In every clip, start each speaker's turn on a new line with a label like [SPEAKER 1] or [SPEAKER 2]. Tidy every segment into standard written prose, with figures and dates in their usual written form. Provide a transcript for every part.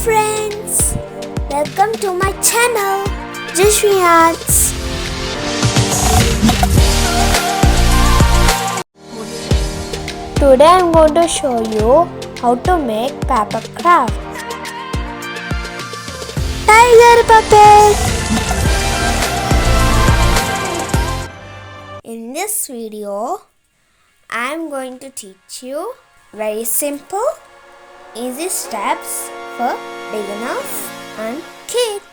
[SPEAKER 1] friends, welcome to my channel JaswiArts. Today I am going to show you how to make paper crafts. Tiger puppet. In this video, I am going to teach you very simple, easy steps for beginners and kids.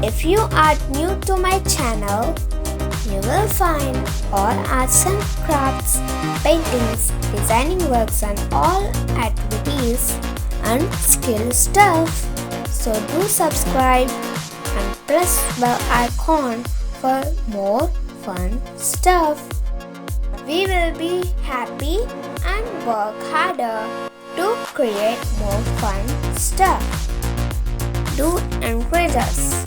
[SPEAKER 1] If you are new to my channel, you will find all arts and crafts, paintings, designing works and all activities and skill stuff. So do subscribe and press the icon for more fun stuff. We will be happy and work harder to create more fun stuff. Do encourage us.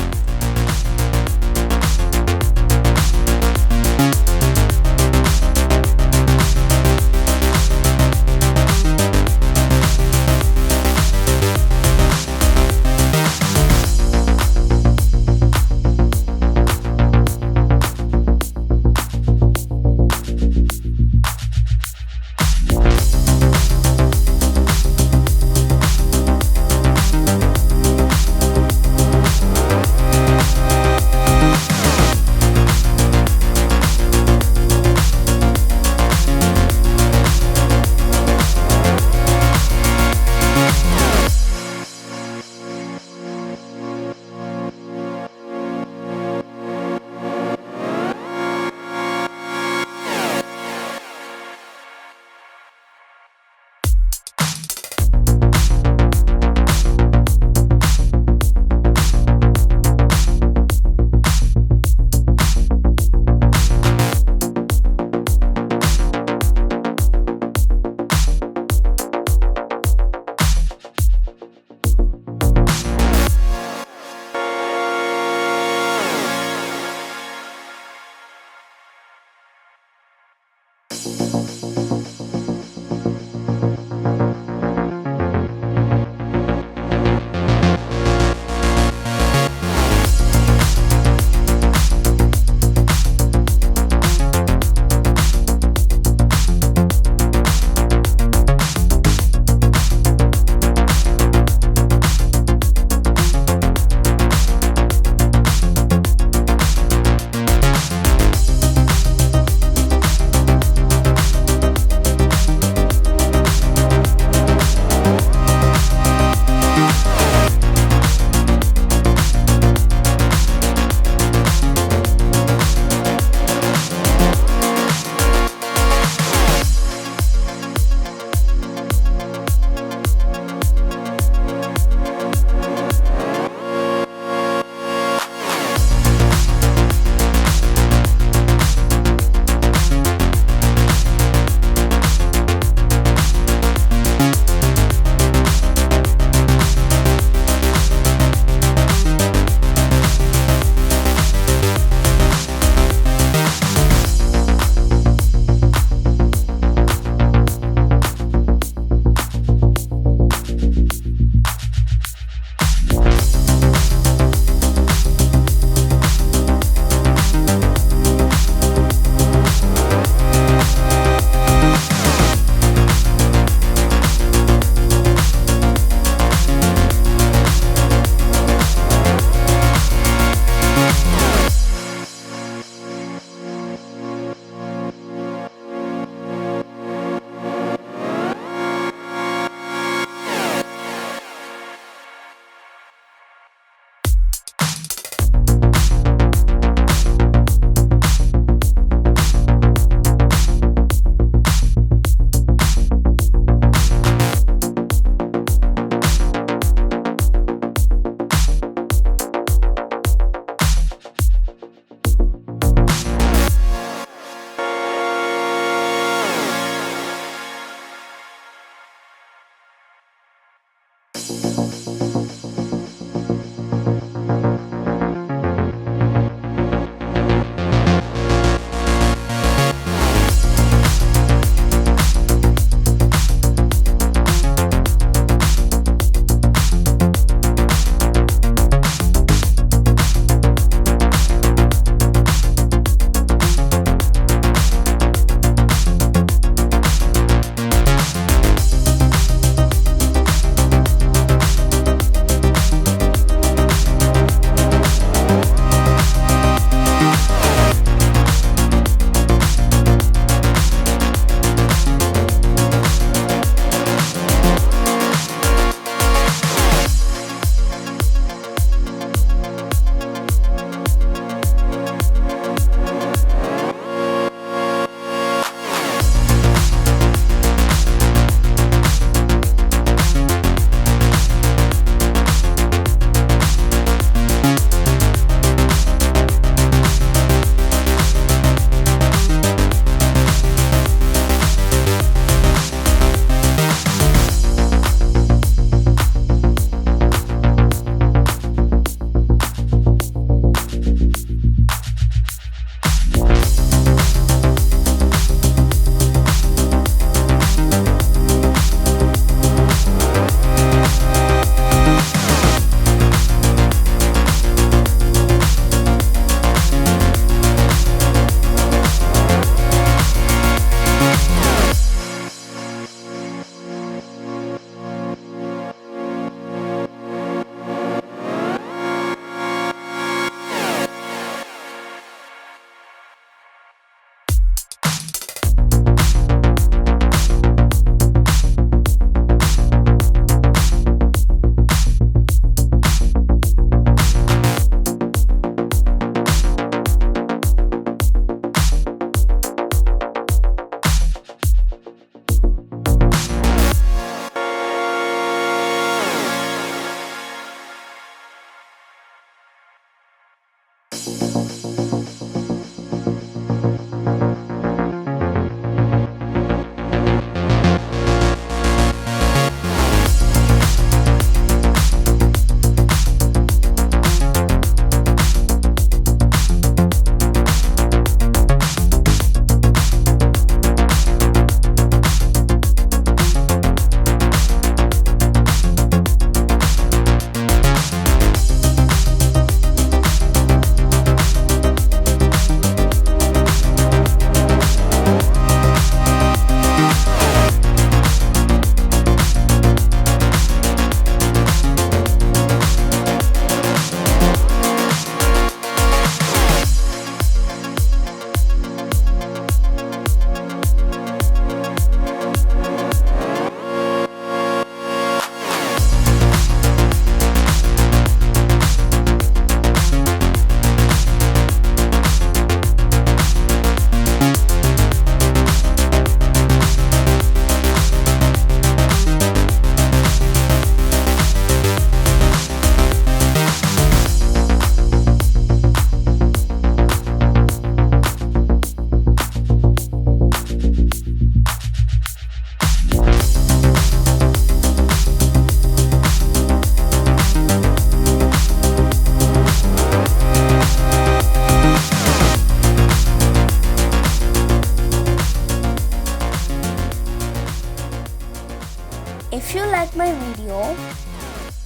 [SPEAKER 1] If you like my video,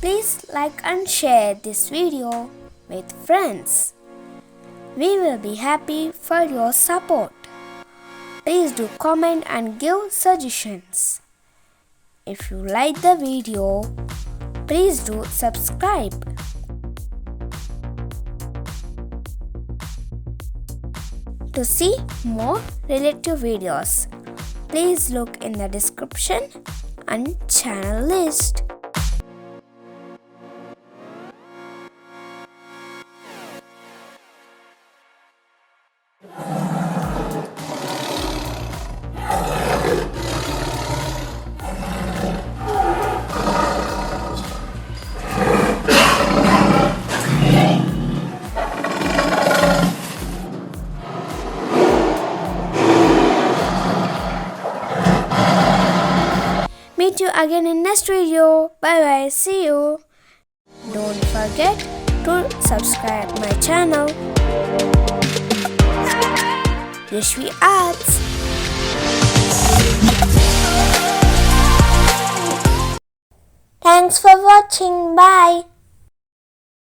[SPEAKER 1] please like and share this video with friends. We will be happy for your support. Please do comment and give suggestions. If you like the video, please do subscribe. To see more related videos, please look in the description and channel list. Meet you again in next video. Bye bye. See you. Don't forget to subscribe my channel. JaswiArts. Thanks for watching. Bye.